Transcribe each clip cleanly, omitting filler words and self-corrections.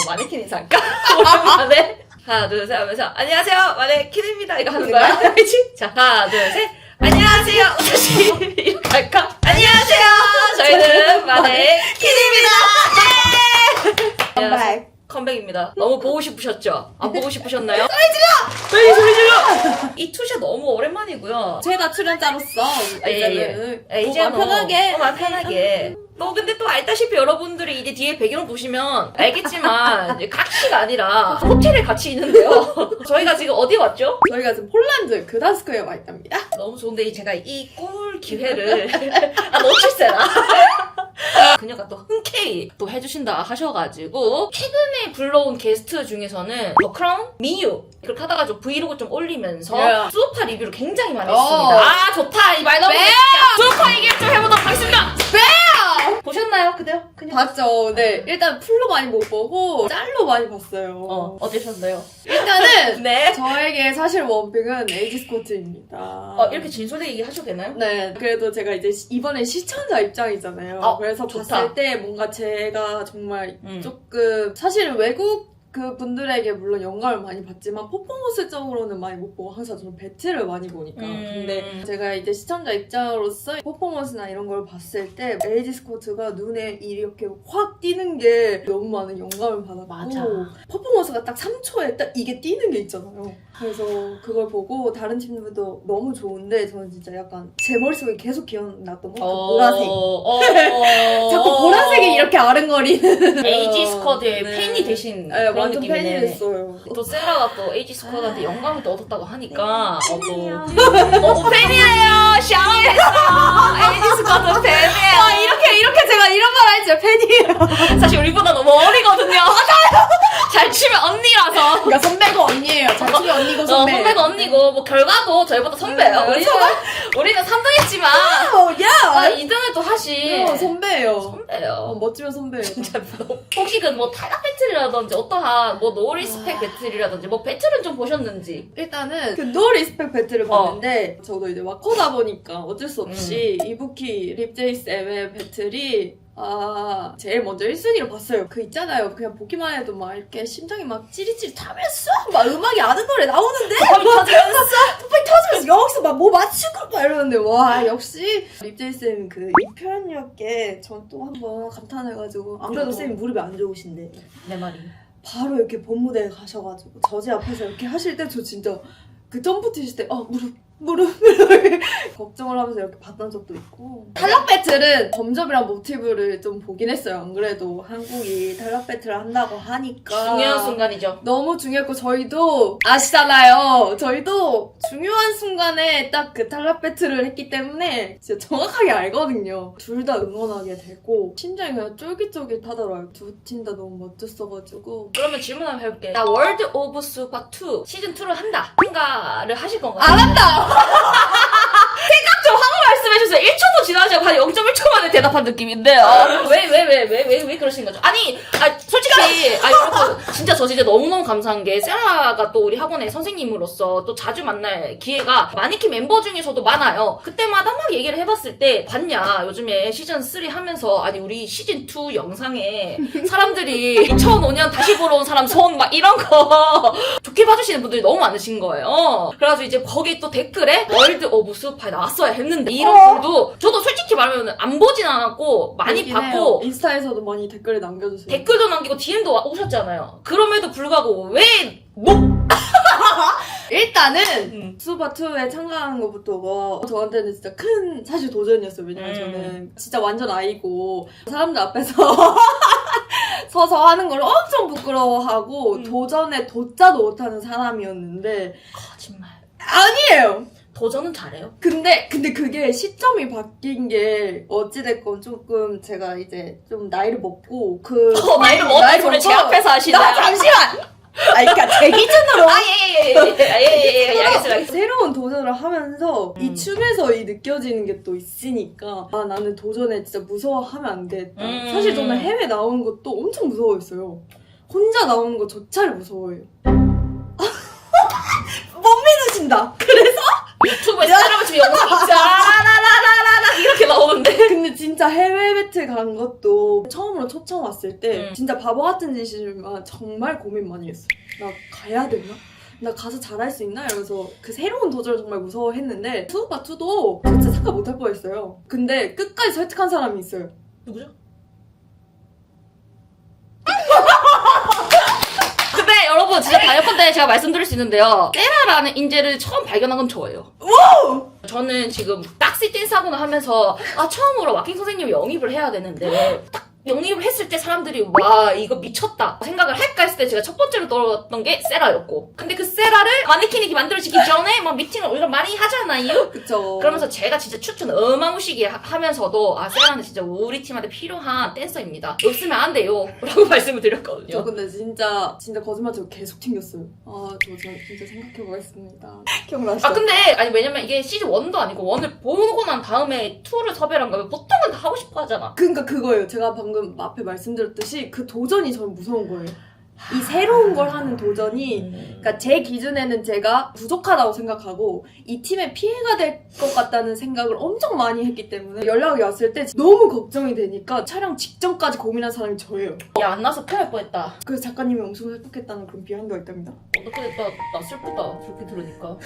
마네킹 인사할까? 오랜만에 하나 둘 셋 하면서 안녕하세요 마네킹입니다 이거 하는 거야? 알지? 자 하나 둘 셋 안녕하세요 다시 이렇게 할까? 안녕하세요 저희는 마네킹입니다. 컴백. 컴백입니다. 너무 보고 싶으셨죠? 안 보고 싶으셨나요? 소리 질러! 이 투샷 너무 오랜만이고요. 제가 출연자로서 이제는 이제 뭐 편하게 마음 편하게. 근데 또 알다시피 여러분들이 이제 뒤에 배경 보시면 알겠지만 이제 각시가 아니라 호텔에 같이 있는데요. 저희가 지금 어디 왔죠? 저희가 지금 폴란드 그단스크에 와 있답니다. 너무 좋은데 제가 이 꿀 기회를 놓칠세라. 그녀가 또 흔쾌히 또 해주신다 하셔가지고 최근에 불러온 게스트 중에서는 더 크라운, 미유 그렇게 하다가 좀 브이로그 좀 올리면서 수우파 리뷰를 굉장히 많이 했습니다. 아 좋다 이 말 너무 수우파 얘기를 좀 해보도록 하겠습니다. 보셨나요 그대요? 그냥 봤죠. 네. 일단 풀로 많이 못 보고 짤로 많이 봤어요. 어떠셨나요? 일단은 네. 저에게 사실 원픽은 에이지 스코트입니다. 이렇게 진솔하게 얘기하셔도 되나요? 네. 그래도 제가 이제 이번에 시청자 입장이잖아요. 그래서 좋다. 봤을 때 뭔가 제가 정말 조금 사실 외국 그 분들에게 물론 영감을 많이 받지만 퍼포먼스적으로는 많이 못 보고 항상 저는 배틀을 많이 보니까 근데 제가 이제 시청자 입장으로서 퍼포먼스나 이런 걸 봤을 때 에이지 스코트가 눈에 이렇게 확 띄는 게 너무 많은 영감을 받았고 맞아. 퍼포먼스가 딱 3초에 딱 이게 띄는 게 있잖아요. 그래서 그걸 보고 다른 팀들도 너무 좋은데 저는 진짜 약간 제 머릿속에 계속 기억났던 거 보라색 자꾸 보라색이 이렇게 아른거리는 에이지 스쿼드의 네. 팬이 되신 네, 그런 완전 느낌이네. 팬이 됐어요. 또 세라가 또 에이지 스쿼드한테 영감을 또 얻었다고 하니까 팬이에요. 팬이에요. 샤워했어. 에이지 스쿼드 팬이에요. 이렇게 제가 이런 말 할지 팬이에요. 사실 우리보다 너무 어리거든요. 맞아요. 잘 치면 언니라서. 그러니까 선배가 언니예요. 잘 치면 언니고 선배. 선배가 언니고 뭐 결과도 저희보다 선배예요. 우리는 3등했지만 야! 2등을 또 하신 선배예요. 선배예요. 멋지면 선배예요. 진짜 혹시 그 뭐 타락 배틀이라든지 어떠한 뭐 노리스펙 배틀이라든지 뭐 배틀은 좀 보셨는지. 일단은 그 노 리스펙 배틀을 봤는데 저도 이제 와커다 보니까 어쩔 수 없이 이부키 립제이 쌤의 배틀이 제일 먼저 1순위로 봤어요. 그 있잖아요. 그냥 보기만 해도 막 이렇게 심장이 막 찌릿찌릿하면서 막 음악이 아는 노래 나오는데 막 터지면서 톡톡 터지면서 여기서 막 뭐 맞추고 막 이러는데 와 역시 립제이 쌤 그 이 표현력에 전 또 한번 감탄해가지고 안 그래도 쌤이 무릎이 안 좋으신데 내 말이. 바로 이렇게 본무대에 가셔가지고 저지 앞에서 이렇게 하실 때 저 진짜 그 점프 뛰실 때 무릎 걱정을 하면서 이렇게 봤던 적도 있고 탈락 배틀은 범접이란 모티브를 좀 보긴 했어요. 안 그래도 한국이 탈락 배틀을 한다고 하니까 중요한 순간이죠. 너무 중요했고 저희도 아시잖아요. 저희도 중요한 순간에 딱 그 탈락 배틀을 했기 때문에 진짜 정확하게 알거든요. 둘 다 응원하게 되고 심장이 그냥 쫄깃쫄깃하더라고요. 두 팀 다 너무 멋졌어가지고 그러면 질문 한번 해볼게. 나 월드 오브 슈퍼 2 시즌 2를 한다. 참가를 하실 건가요? 안 한다! 생각 좀 하고 말씀해주세요. 1초도 지나지 않고 한 0.1초 만에 대답한 느낌인데요. 왜 그러신 거죠? 아니 솔직히, 여러분, 진짜 저 진짜 너무너무 감사한 게, 세라가 또 우리 학원의 선생님으로서 또 자주 만날 기회가 마니키 멤버 중에서도 많아요. 그때마다 막 얘기를 해봤을 때, 봤냐? 요즘에 시즌 3 하면서, 아니, 우리 시즌 2 영상에 사람들이 2005년 다시 보러 온 사람 손, 막 이런 거 좋게 봐주시는 분들이 너무 많으신 거예요. 그래가지고 이제 거기 또 댓글에 월드 오브 슈퍼에 나왔어야 했는데, 이런 글도 저도 솔직히 말하면 안 보진 않았고, 많이 봤고, 인스타에서도 많이 댓글을 남겨주세요. 댓글도 남기고 DM도 오셨잖아요. 그럼에도 불구하고 왜 일단은 수바2에 참가하는 것부터가 저한테는 진짜 큰 사실 도전이었어요. 왜냐면 저는 진짜 완전 아이고 사람들 앞에서 서서 하는 걸 엄청 부끄러워하고 도전에 도자도 못하는 사람이었는데 거짓말. 아니에요. 도전은 잘해요. 근데 그게 시점이 바뀐 게 어찌됐건 조금 제가 이제 좀 나이를 먹고 나이를 먹고 제 앞에서 하시나요? 잠시만! 그러니까 제 기준으로 예, 알겠습니다. 새로운 도전을 하면서 이 춤에서 이 느껴지는 게 또 있으니까 나는 도전에 진짜 무서워하면 안 되겠다. 사실 저는 해외 나오는 것도 엄청 무서워했어요. 혼자 나오는 거 조차를 무서워해요. 못 믿으신다. 그래서 유튜브에 사람을 지금 영상이 짜라라라라라 이렇게 나오는데 근데 진짜 해외 배틀 간 것도 처음으로 초청 왔을 때 진짜 바보 같은 짓이지만 정말 고민 많이 했어. 나 가야 되나? 나 가서 잘할 수 있나? 이러면서 그 새로운 도전을 정말 무서워했는데 투우파2도 진짜 착각 못할 뻔했어요. 근데 끝까지 설득한 사람이 있어요. 누구죠? 근데 여러분 진짜 다이어컨 때 제가 말씀드릴 수 있는데요. 세라라는 인재를 처음 발견한 건 저예요. 저는 지금 딱시 댄스 학원을 하면서 처음으로 와킹 선생님 영입을 해야 되는데 딱 영입을 했을 때 사람들이 와 이거 미쳤다 생각을 할까 했을 때 제가 첫 번째로 떠올랐던 게 세라였고, 근데 그 세라를 마네킹이 만들어지기 전에 막 미팅을 우리가 많이 하잖아요. 그쵸. 그러면서 제가 진짜 추천 어마무시게 하면서도 세라는 진짜 우리 팀한테 필요한 댄서입니다. 없으면 안 돼요 라고 말씀을 저 드렸거든요. 근데 진짜 거짓말처럼 계속 튕겼어요. 저 진짜 생각해보겠습니다. 기억나시죠? 근데 아니 왜냐면 이게 시즌 1도 아니고 1을 보고 난 다음에 2를 섭외를 한 거면 보통은 다 하고 싶어 하잖아. 그러니까 그거예요. 제가 방금 앞에 말씀드렸듯이 그 도전이 저는 무서운 거예요. 이 새로운 걸 하는 도전이, 그러니까 제 기준에는 제가 부족하다고 생각하고 이 팀에 피해가 될 것 같다는 생각을 엄청 많이 했기 때문에 연락이 왔을 때 너무 걱정이 되니까 촬영 직전까지 고민한 사람이 저예요. 야 안 나서 큰일 날 뻔했다. 그래서 작가님이 엄청 슬펐겠다는 그런 비하인드가 있답니다. 근데 나 슬프다 그렇게 들으니까.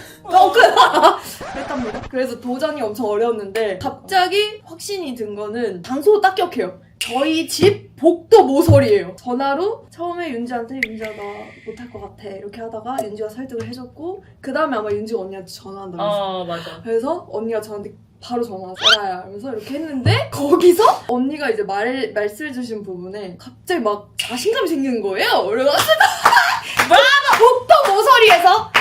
그랬답니다. 그래서 도전이 엄청 어려웠는데 갑자기 확신이 든 거는 장소 딱 기억해요. 저희 집 복도 모서리예요. 전화로 처음에 윤지한테 윤지야 나 못할 것 같아 이렇게 하다가 윤지가 설득을 해줬고 그 다음에 아마 윤지가 언니한테 전화한다고 했어요. 맞아. 그래서 언니가 저한테 바로 전화 세라야 하면서 이렇게 했는데 거기서 언니가 이제 말씀해주신 부분에 갑자기 막 자신감이 생기는 거예요. 그래가지고 복도 모서리에서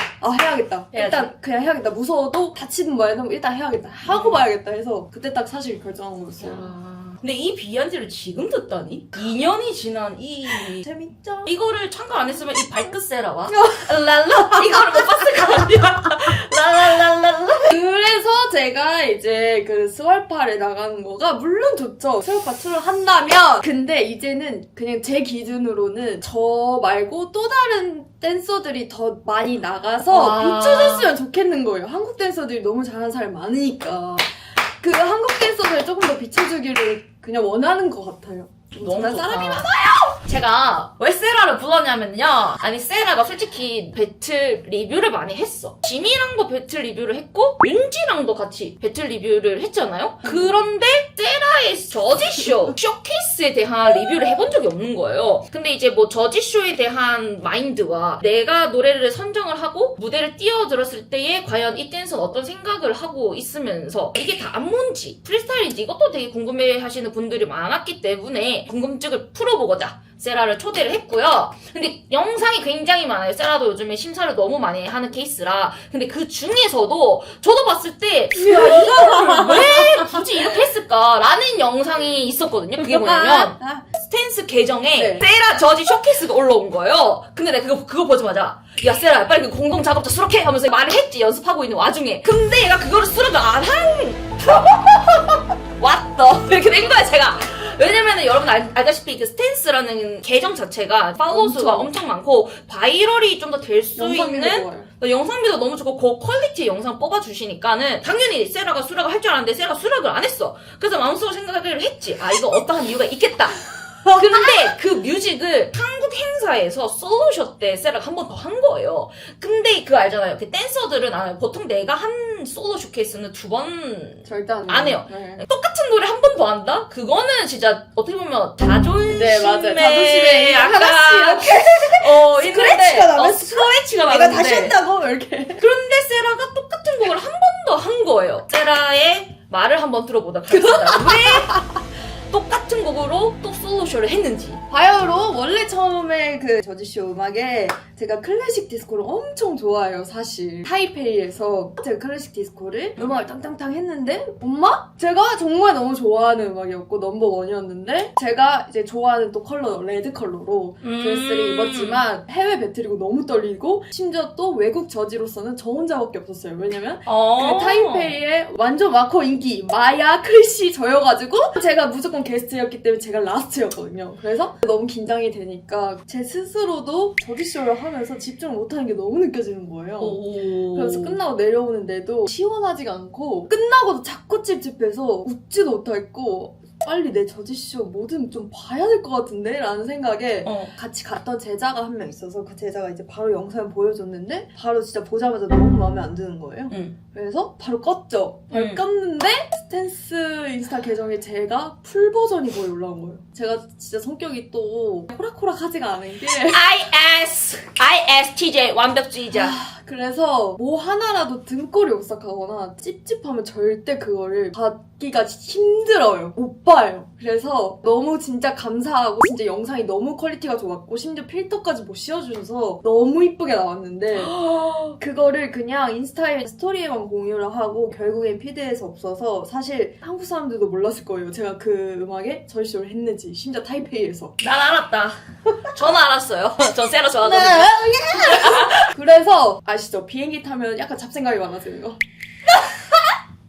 해야겠다. 해야지. 일단 그냥 해야겠다. 무서워도 다치는 뭐해도 일단 해야겠다. 하고 봐야겠다 해서 그때 딱 사실 결정한 거였어요. 근데 이 비한지를 지금 듣다니? 2년이 지난 재밌죠? 이거를 참가 안 했으면 이 발끝 세라와 랄라 이거를 못 봤을 거 아니야. 랄랄랄랄라. 그래서 제가 이제 그 스월파를 나가는 거가 물론 좋죠. 스월파 2를 한다면 근데 이제는 그냥 제 기준으로는 저 말고 또 다른 댄서들이 더 많이 나가서 비춰줬으면 좋겠는 거예요. 한국 댄서들이 너무 잘하는 사람이 많으니까 그 한국 댄서들 조금 더 비춰주기를 그냥 원하는 것 같아요. 너무 잘하는 좋다. 사람이 많아요. 제가 왜 세라를 불렀냐면요. 아니 세라가 솔직히 배틀 리뷰를 많이 했어. 지미랑도 배틀 리뷰를 했고 윤지랑도 같이 배틀 리뷰를 했잖아요. 그런데 세라의 저지쇼 쇼케이스에 대한 리뷰를 해본 적이 없는 거예요. 근데 이제 뭐 저지쇼에 대한 마인드와 내가 노래를 선정을 하고 무대를 뛰어들었을 때에 과연 이 댄서는 어떤 생각을 하고 있으면서 이게 다 안무인지 프리스타일인지 이것도 되게 궁금해하시는 분들이 많았기 때문에 궁금증을 풀어보고자 세라를 초대를 했고요. 근데 영상이 굉장히 많아요. 세라도 요즘에 심사를 너무 많이 하는 케이스라. 근데 그 중에서도 저도 봤을 때 이거를 왜 굳이 이렇게 했을까라는 영상이 있었거든요. 그게 뭐냐면 스탠스 계정에 세라 저지 쇼케이스가 올라온 거예요. 근데 내가 그거 보자마자 야 세라 빨리 그 공동 작업자 수락해 하면서 말을 했지. 연습하고 있는 와중에. 근데 얘가 그거를 수락을 안 한. 왔다 이렇게 된 거야 제가. 왜냐면은 여러분 알다시피 그 스탠스라는 계정 자체가 팔로우 수가 엄청 많고 바이럴이 좀 더 될 수 있는 영상비도 너무 좋고 고퀄리티의 영상 뽑아주시니까는 당연히 세라가 수락을 할 줄 알았는데 세라가 수락을 안 했어. 그래서 마음속으로 생각을 했지. 이거 어떠한 이유가 있겠다. 근데 그 뮤직을 한국 행사에서 솔로쇼 때 세라가 한 번 더 한 거예요. 근데 그거 알잖아요. 그 댄서들은 알아요. 보통 내가 한 솔로 쇼케이스는 2번 절대 안 해요. 네. 똑같은 노래 한 번 더 한다? 그거는 진짜 어떻게 보면 자존심에 네, 맞아요. 자존심에 약간 하나씩 이렇게 스크래치가 나면서 스크래치가 내가 나는데 다시 한다고 이렇게. 그런데 세라가 똑같은 곡을 한 번 더 한 거예요. 세라의 말을 한번 들어보도록 하겠습니다. 왜 똑같은 곡으로 또 솔로쇼를 했는지. 바이오로 원래 처음에 그 저지쇼 음악에 제가 클래식 디스코를 엄청 좋아해요, 사실. 타이페이에서 제가 클래식 디스코를 음악을 땅땅땅 했는데 엄마? 제가 정말 너무 좋아하는 음악이었고 넘버원이었는데 제가 이제 좋아하는 또 컬러 레드 컬러로 드레스를 입었지만 해외 배틀이고 너무 떨리고 심지어 또 외국 저지로서는 저 혼자밖에 없었어요. 왜냐면 그 타이페이의 완전 와커 인기 마야, 크리시 저여가지고 제가 무조건 게스트였기 때문에 제가 라스트였거든요. 그래서 너무 긴장이 되니까 제 스스로도 저지쇼를 하면서 집중을 못하는 게 너무 느껴지는 거예요. 오. 그래서 끝나고 내려오는데도 시원하지가 않고 끝나고도 자꾸 찝찝해서 웃지도 못했고 빨리 내 저지쇼 뭐든 좀 봐야 될 것 같은데? 라는 생각에 같이 갔던 제자가 한 명 있어서 그 제자가 이제 바로 영상을 보여줬는데 바로 진짜 보자마자 너무 마음에 안 드는 거예요. 그래서 바로 껐죠. 바로 껐는데 스탠스 인스타 계정에 제가 풀 버전이 거의 올라온 거예요. 제가 진짜 성격이 또 호락호락하지가 않은 게 ISTJ 완벽주의자. 그래서 뭐 하나라도 등골이 오싹하거나 찝찝하면 절대 그거를 받기가 힘들어요. 못 봐요. 그래서 너무 진짜 감사하고 진짜 영상이 너무 퀄리티가 좋았고 심지어 필터까지 못 씌워주셔서 너무 이쁘게 나왔는데 그거를 그냥 인스타에 스토리에만 공유를 하고 결국엔 피드에서 없어서 사실 한국 사람들도 몰랐을 거예요. 제가 그 음악에 저지쇼를 했는지 심지어 타이페이에서. 난 알았다. 저는 알았어요. 전 세라 좋아하거든요. 그래서 아시죠? 비행기 타면 약간 잡생각이 많아지는 거.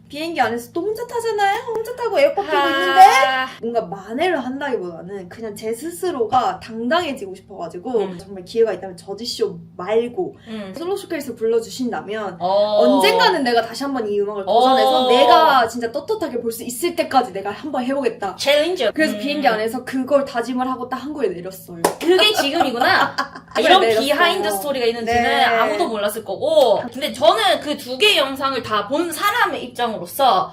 비행기 안에서 또 혼자 타잖아요? 혼자 타고 에어팟 끼고 있는데 뭔가 만회를 한다기보다는 그냥 제 스스로가 당당해지고 싶어가지고 정말 기회가 있다면 저지쇼 말고 솔로 쇼케이스 불러주신다면 언젠가는 내가 다시 한번 이 음악을 도전해서 내가 진짜 떳떳하게 볼 수 있을 때까지 내가 한번 해보겠다. 챌린지. 그래서 비행기 안에서 그걸 다짐을 하고 딱 한국에 내렸어요. 그게 지금이구나. 이런 내렸어요. 비하인드 스토리가 있는지는 네. 아무도 몰랐을 거고. 근데 저는 그 두 개의 영상을 다 본 사람의 입장으로서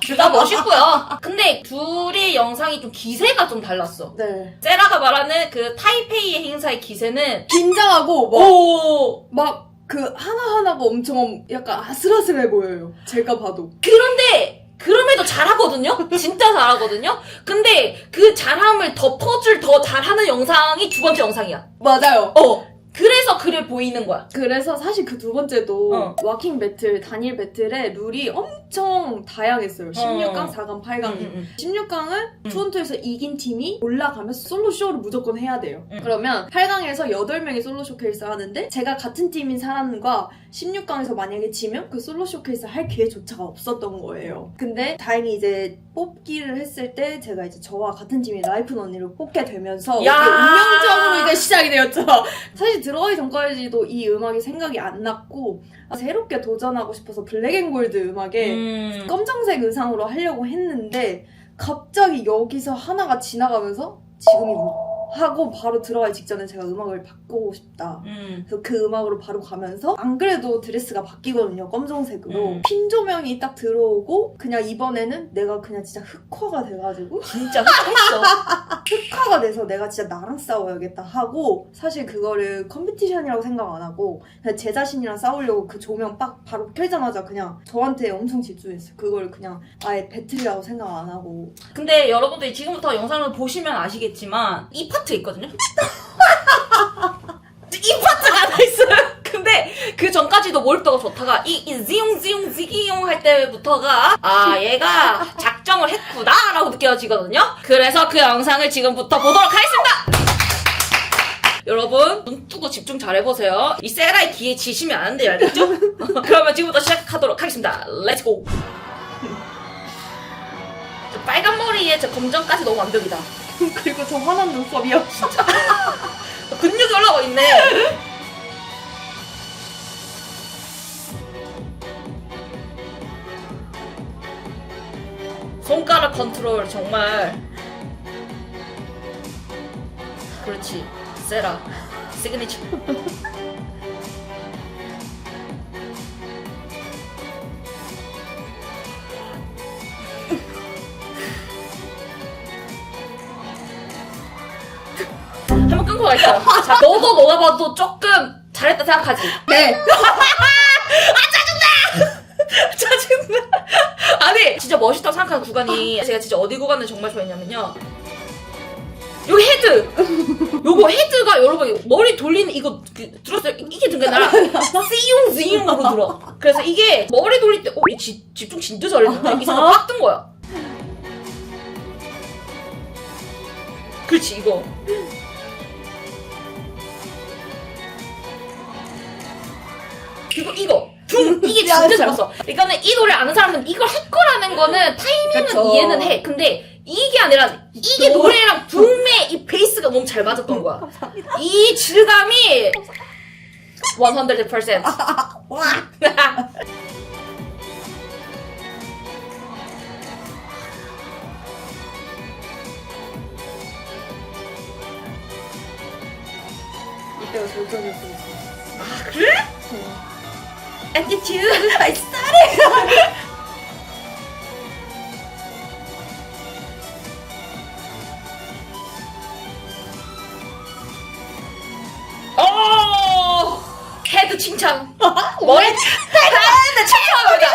둘 다 멋있고요. 근데 둘의 영상이 좀 기세가 좀 달랐어. 네. 세라가 말하는 그 타이페이의 행사의 기세는 긴장하고 막 그 하나하나가 엄청 약간 아슬아슬해 보여요. 제가 봐도. 그런데 그럼에도 잘하거든요? 진짜 잘하거든요? 근데 그 잘함을 덮어줄 더 잘하는 영상이 두 번째 영상이야. 맞아요. 그래서 그래 보이는 거야. 그래서 사실 그 두 번째도 와킹 배틀, 단일 배틀의 룰이 엄청 다양했어요. 16강, 4강, 8강이. 16강은 투원투에서 이긴 팀이 올라가면 솔로 쇼를 무조건 해야 돼요. 그러면 8강에서 8명이 솔로 쇼케이스 하는데 제가 같은 팀인 사람과 16강에서 만약에 지면 그 솔로 쇼케이스 할 기회조차가 없었던 거예요. 근데 다행히 이제 뽑기를 했을 때 제가 이제 저와 같은 팀인 라이프 언니를 뽑게 되면서 이게 운명적으로 이제 시작이 되었죠. 사실 들어가기 전까지도 이 음악이 생각이 안 났고 새롭게 도전하고 싶어서 블랙앤골드 음악에 검정색 의상으로 하려고 했는데 갑자기 여기서 하나가 지나가면서 지금이고 하고 바로 들어가기 직전에 제가 음악을 바꾸고 싶다. 그래서 그 음악으로 바로 가면서 안 그래도 드레스가 바뀌거든요. 검정색으로. 핀 조명이 딱 들어오고 그냥 이번에는 내가 그냥 진짜 흑화가 돼가지고 진짜 흑했어. 흑화가 돼서 내가 진짜 나랑 싸워야겠다 하고 사실 그거를 컴피티션이라고 생각 안 하고 그냥 제 자신이랑 싸우려고 그 조명 빡 바로 켜자마자 그냥 저한테 엄청 집중했어요. 그걸 그냥 아예 배틀이라고 생각 안 하고. 근데 여러분들이 지금부터 영상을 보시면 아시겠지만 이 파트 있거든요? 이 파트가 하나 있어요. 근데 그 전까지도 몰입도가 좋다가 이 지용 지기용 할 때부터가 얘가 작정을 했구나 라고 느껴지거든요. 그래서 그 영상을 지금부터 보도록 하겠습니다. 여러분 눈 뜨고 집중 잘 해보세요. 이 세라의 기에 지시면 안 돼요. 알겠죠? 그러면 지금부터 시작하도록 하겠습니다. 렛츠고. 빨간 머리에 저 검정까지 너무 완벽이다. 그리고 저 화난 눈썹이요. 진짜. 근육이 올라와 있네. 손가락 컨트롤 정말. 그렇지. 세라. 시그니처. 한번 끊고 갈게요. 자, 너도 너가 봐도 조금 잘했다 생각하지? 네. 짜증나. 아니, 진짜 멋있다고 생각하는 구간이 제가 진짜 어디 구간을 정말 좋아했냐면요. 요 헤드! 요거 헤드가 여러분 머리 돌리는 이거 들었어요? 이게 든 게 아니라 띠용띠용으로 들어. 그래서 이게 머리 돌릴 때 집중 진짜 잘했는데 이 사람 빡 뜬 거야. 그렇지 이거. 그리고 이거 이게 진짜 잘했어. 그러니까는 이 노래 아는 사람은 이걸 할 거라는 거는 타이밍은 그쵸. 이해는 해. 근데 이게 아니라 이게 노래랑 붐의 이 베이스가 너무 잘 맞았던 거야. 이 질감이 100%. 와. 이때가 절정이었어요. 아, 그래? Attitude. I started. 헤드 칭찬. 머리 헤드 칭찬합니다.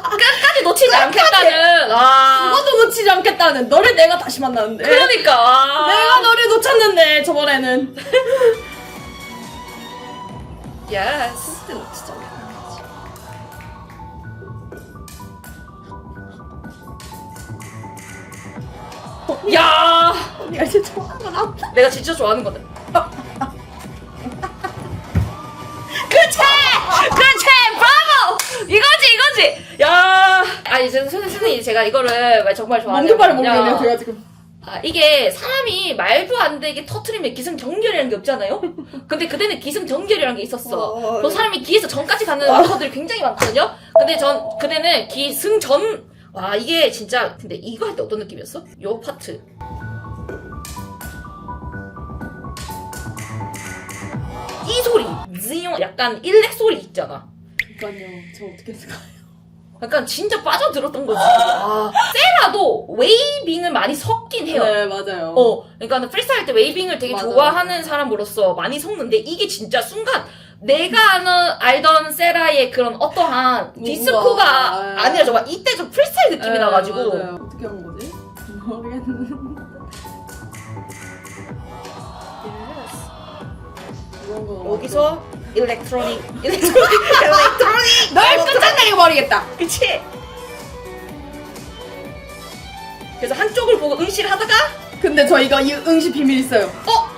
끝까지 놓치지 않겠다는. 아. 누가도 놓치지 않겠다는. 너를 내가 다시 만났는데. 그러니까. 아. 내가 너를 놓쳤는데 저번에는. 예스. 진짜 놓치지 않겠다. 야. 언니가 진짜 좋아하는 거 나왔다. 내가 진짜 좋아하는 거든. 그치! 그치! 브라보! 이거지! 야. 아니, 선생님, 제가 이거를 왜 정말 좋아하냐면요. 멍두발을 모르겠네요, 제가 지금. 아, 이게 사람이 말도 안 되게 터트리면 기승전결이라는 게 없잖아요? 근데 그때는 기승전결이라는 게 있었어. 그 사람이 기에서 전까지 가는 워커들이 굉장히 많거든요? 근데 그때는 기승전, 와, 이게 진짜, 근데 이거 할 때 어떤 느낌이었어? 요 파트. 이 소리, 즈용, 약간 일렉 소리 있잖아. 그러니까요, 저 어떻게 했을까요? 약간 진짜 빠져들었던 거지. 아, 세라도 웨이빙을 많이 섞긴 해요. 네, 맞아요. 그러니까 프리스타일 때 웨이빙을 되게 맞아. 좋아하는 사람으로서 많이 섞는데 이게 진짜 순간 내가 알던 세라의 그런 어떠한 디스코가 아니라 정말 이때 좀 프리스타일 느낌이 네, 나가지고. 맞아요. 어떻게 한 거지? 모르겠는데. 그런 거. 여기서 일렉트로닉. 널 끝장내리고 버리겠다. 그치? 그래서 한쪽을 보고 응시를 하다가 근데 저희가 이 응시 비밀 있어요.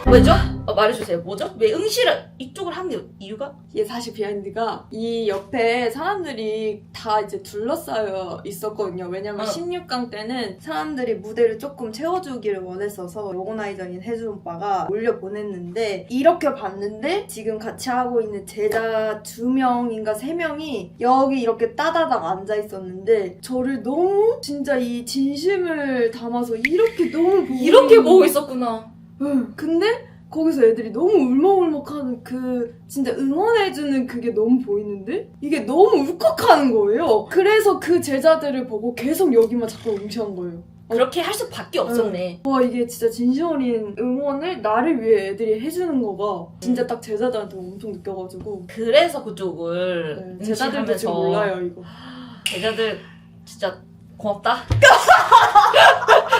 왜죠? 말해주세요. 뭐죠? 왜 응시를 이쪽을 하는 이유가? 이게 사실 비하인드가 이 옆에 사람들이 다 이제 둘러싸여 있었거든요. 왜냐면 16강 때는 사람들이 무대를 조금 채워주기를 원했어서 오거나이저인 혜준 오빠가 올려보냈는데 이렇게 봤는데 지금 같이 하고 있는 제자 2명인가 3명이 여기 이렇게 따다닥 앉아 있었는데 저를 너무 진짜 이 진심을 담아서 이렇게 너무 보고 이렇게 보고 있었구나. 응. 근데 거기서 애들이 너무 울먹울먹하는 그 진짜 응원해주는 그게 너무 보이는데 이게 너무 울컥하는 거예요. 그래서 그 제자들을 보고 계속 여기만 자꾸 응시한 거예요. 그렇게 할 수밖에 없었네. 와 이게 진짜 진심 어린 응원을 나를 위해 애들이 해주는 거가 진짜 딱 제자들한테 엄청 느껴가지고 그래서 그쪽을 네, 제자들도 지금 응시하면서 몰라요 이거. 제자들 진짜 고맙다.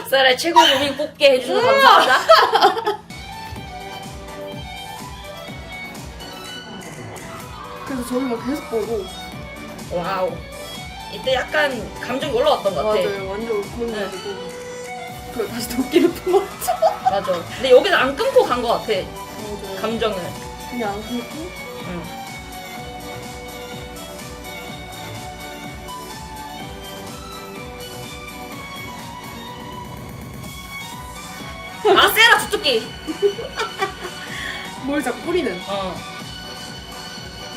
쌀의 최고 무빙 뽑게 해주셔서 감사합니다. 그래서 저희만 계속 보고 와우. 이때 약간 감정이 올라왔던 것 같아. 맞아요 완전 울컥해가지고 그리고 다시 도끼를 품었죠. 맞아. 근데 여기서 안 끊고 간 것 같아. 맞아요. 감정을. 그냥 안 끊고 응. 아, 세라 주특기. 뭘 자꾸 뿌리는.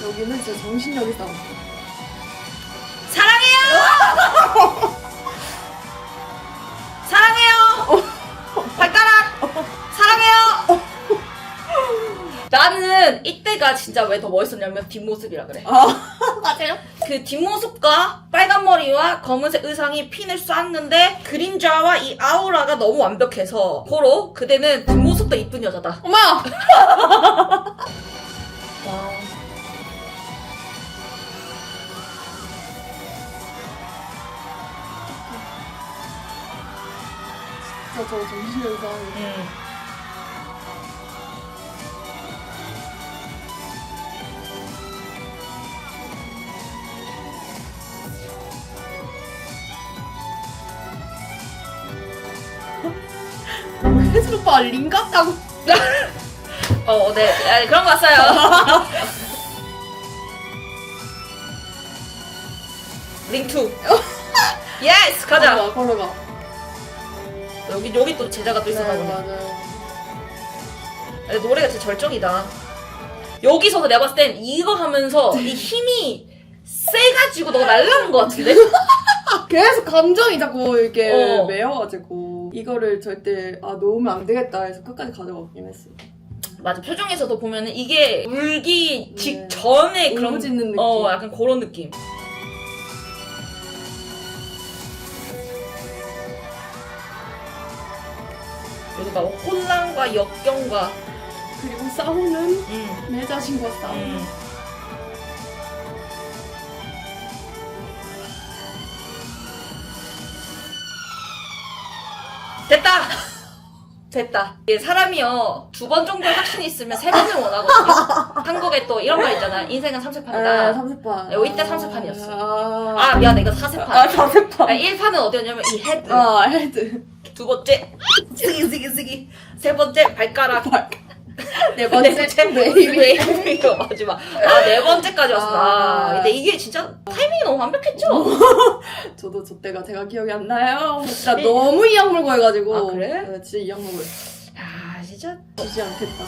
여기는 진짜 정신력이 싸움. 사랑해요! 사랑해요! 발가락! 사랑해요! 나는 이때가 진짜 왜 더 멋있었냐면 뒷모습이라 그래. 맞아요? 그 뒷모습과 빨간 머리와 검은색 의상이 핀을 쐈는데 그림자와 이 아우라가 너무 완벽해서 고로 그대는 뒷모습도 이쁜 여자다. 엄마! 와. 진짜 저 정신력이 싸움. 혜진 오빠 링 같다고. 네. 아, 그런 거 같아요. 링2. 예스! 가자! 걸어가. 여기 또 제자가 또 있었나 보네. 맞아요. 아니, 노래가 진짜 절정이다. 여기서도 내가 봤을 땐 이거 하면서 이 힘이 세가지고 너가 날라는 것 같은데? 계속 감정이 자꾸 이렇게 어. 매여가지고 이거를 절대 놓으면 안 되겠다 해서 끝까지 가져가긴 했어요. 맞아. 표정에서도 보면은 이게 울기 네. 직전에 그런 울부짖는 느낌. 약간 그런 느낌. 여기가 혼란과 역경과 그리고 싸우는 내 자신과 싸우는. 됐다! 됐다. 이게 사람이요, 2번 정도 확신이 있으면 3번을 원하거든요. 한국에 또 이런 말 있잖아. 인생은 3세판이다. 3세판. 이때 3세판이었어. 미안해. 이거 4세판. 4세판. 1판은 어디였냐면 이 헤드. 헤드. 2번째, 쓰기. 3번째, 발가락. 네 번째, 웨이브. 마지막. 4번째까지 왔어. 근데 이게 진짜 타이밍이 너무 완벽했죠? 저도 저 때가 제가 기억이 안 나요. 진짜 너무 이악 물고 해가지고. 아, 그래? 네, 진짜 이악 물고 했어. 야, 진짜. 지지 않겠다.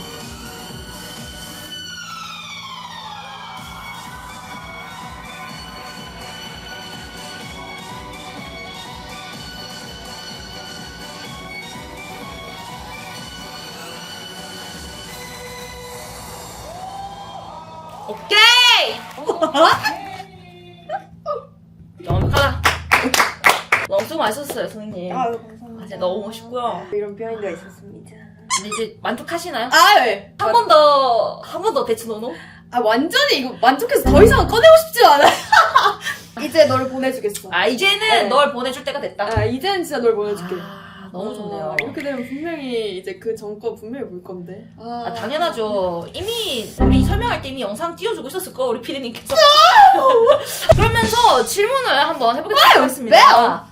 오케이! 완벽하다. 너무 수고 많으셨어요, 선생님. 감사합니다. 진짜 너무 멋있고요. 이런 비하인드가 있었습니다. 근데 이제 만족하시나요? 네. 한 번 더 데츠노노? 완전히 이거 만족해서 더 이상 꺼내고 싶지 않아요. 이제 너를 보내주겠어. 이제는 네. 널 보내줄 때가 됐다. 이제는 진짜 널 보내줄게. 너무 좋네요. 이렇게 되면 분명히 이제 그 전거 분명히 볼 건데. 당연하죠. 이미 우리 설명할 때 이미 영상 띄워주고 있었을 거예요, 우리 피디님께서. 그러면서 질문을 한번 해보겠습니다.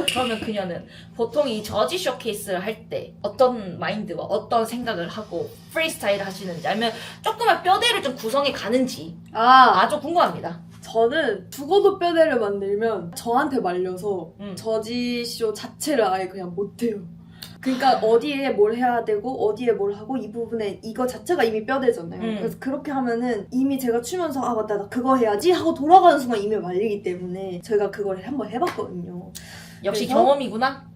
그러면 그녀는 보통 이 저지 쇼케이스를 할 때 어떤 마인드와 어떤 생각을 하고 프리스타일을 하시는지, 아니면 조금만 뼈대를 좀 구성해 가는지 아주 궁금합니다. 저는 죽어도 뼈대를 만들면 저한테 말려서 저지쇼 자체를 아예 그냥 못해요. 그러니까 어디에 뭘 해야 되고 어디에 뭘 하고 이 부분에 이거 자체가 이미 뼈대잖아요. 그래서 그렇게 하면은 이미 제가 추면서 맞다 나 그거 해야지 하고 돌아가는 순간 이미 말리기 때문에 저희가 그걸 한번 해봤거든요. 역시 그래서? 경험이구나.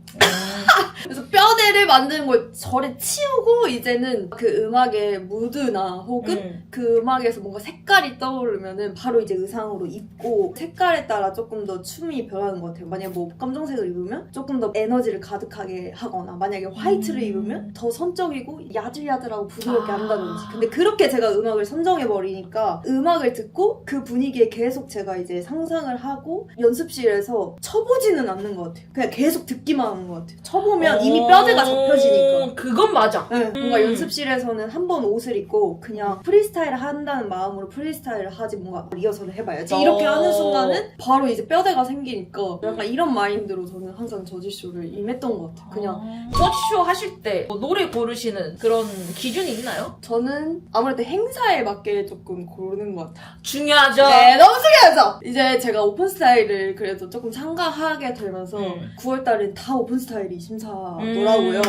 그래서 뼈대를 만드는 걸 저를 치우고 이제는 그 음악의 무드나 혹은 그 음악에서 뭔가 색깔이 떠오르면은 바로 이제 의상으로 입고 색깔에 따라 조금 더 춤이 변하는 것 같아요. 만약에 뭐 검정색을 입으면 조금 더 에너지를 가득하게 하거나 만약에 화이트를 입으면 더 선적이고 야들야들하고 부드럽게 한다든지. 근데 그렇게 제가 음악을 선정해버리니까 음악을 듣고 그 분위기에 계속 제가 이제 상상을 하고 연습실에서 쳐보지는 않는 것 같아요. 그냥 계속 듣기만 하는 것 같아요. 쳐보면 이미 뼈대가 접혀지니까. 그건 맞아. 네, 뭔가 연습실에서는 한 번 옷을 입고 그냥 프리스타일을 한다는 마음으로 프리스타일을 하지 뭔가 리허설을 해봐야지 이렇게 하는 순간은 바로 이제 뼈대가 생기니까 약간 이런 마인드로 저는 항상 저지쇼를 임했던 것 같아요. 그냥 저지쇼 하실 때 노래 고르시는 그런 기준이 있나요? 저는 아무래도 행사에 맞게 조금 고르는 것 같아요. 중요하죠. 네, 너무 중요하죠. 이제 제가 오픈 스타일을 그래도 조금 참가하게 되면서 9월달엔 다 오픈 스타일이 심사더라고요.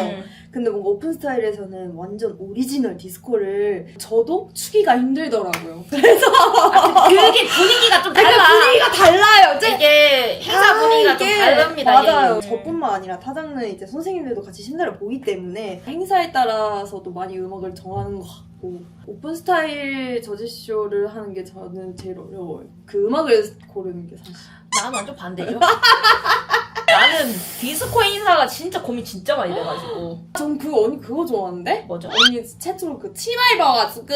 근데 뭔가 오픈 스타일에서는 완전 오리지널 디스코를 저도 추기가 힘들더라고요. 그래서 그게 분위기가 좀 달라. 분위기가 달라요. 이게 행사 분위기가 좀 이게 다릅니다. 맞아요. 예. 저뿐만 아니라 타장는 이제 선생님들도 같이 심사를 보기 때문에 행사에 따라서도 많이 음악을 정하는 것 같고 오픈 스타일 저지쇼를 하는 게 저는 제일 어려워요. 그 음악을 고르는 게 사실. 나는 완전 반대죠. 나는 디스코 행사가 진짜 고민 진짜 많이 돼가지고. 전 그 언니 그거 좋아하는데? 뭐죠? 언니 최초로 그 치마 입어가지고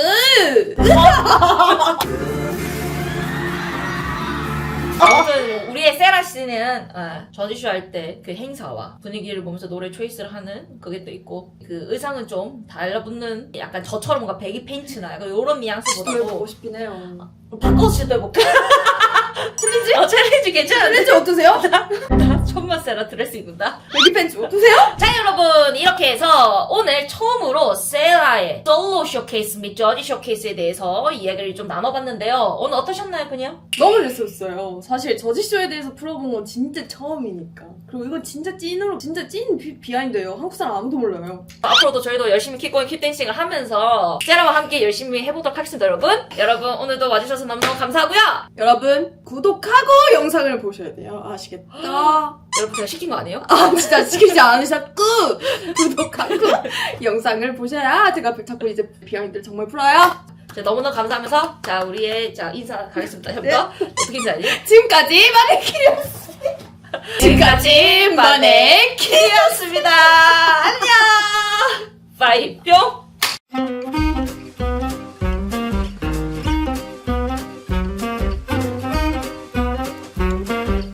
아무튼 우리의 세라 씨는 저지쇼 할 때 그 행사와 분위기를 보면서 노래 초이스를 하는 그게 또 있고, 그 의상은 좀 달라붙는 약간 저처럼 뭔가 배기 페인트나 약간 이런 보고 뉘앙스보다도 싶긴 해요. 바꿔서 시도해볼게. 챌린지? 챌린지 괜찮은데? 챌린지 어떠세요? 나 천만 세라 드레스 입는다. 베기 팬츠 어떠세요? 자 여러분 이렇게 해서 오늘 처음으로 세라의 솔로 쇼케이스 및 저지 쇼케이스에 대해서 이야기를 좀 나눠봤는데요. 오늘 어떠셨나요 그냥? 너무 재밌었어요. 사실 저지쇼에 대해서 풀어본 건 진짜 처음이니까. 그리고 이건 진짜 찐으로 진짜 찐 비하인드예요. 한국 사람 아무도 몰라요. 앞으로도 저희도 열심히 킥고잉 킥댄싱을 하면서 세라와 함께 열심히 해보도록 하겠습니다 여러분. 여러분 오늘도 와주셔서 너무너무 감사하고요. 여러분 구독하고 영상을 보셔야 돼요. 아시겠다? 여러분 제가 시킨 거 아니에요? 아 진짜 시키지 않으셨고 구독하고 영상을 보셔야 제가 자꾸 이제 비하인드를 정말 풀어요. 자, 너무너무 감사하면서 자 우리의 자 인사 가겠습니다. 해볼까? 어떻게 인사하지? 지금까지 마네킹이었습니다. 지금까지 마네킹이었습니다. 안녕. 빠이 뿅.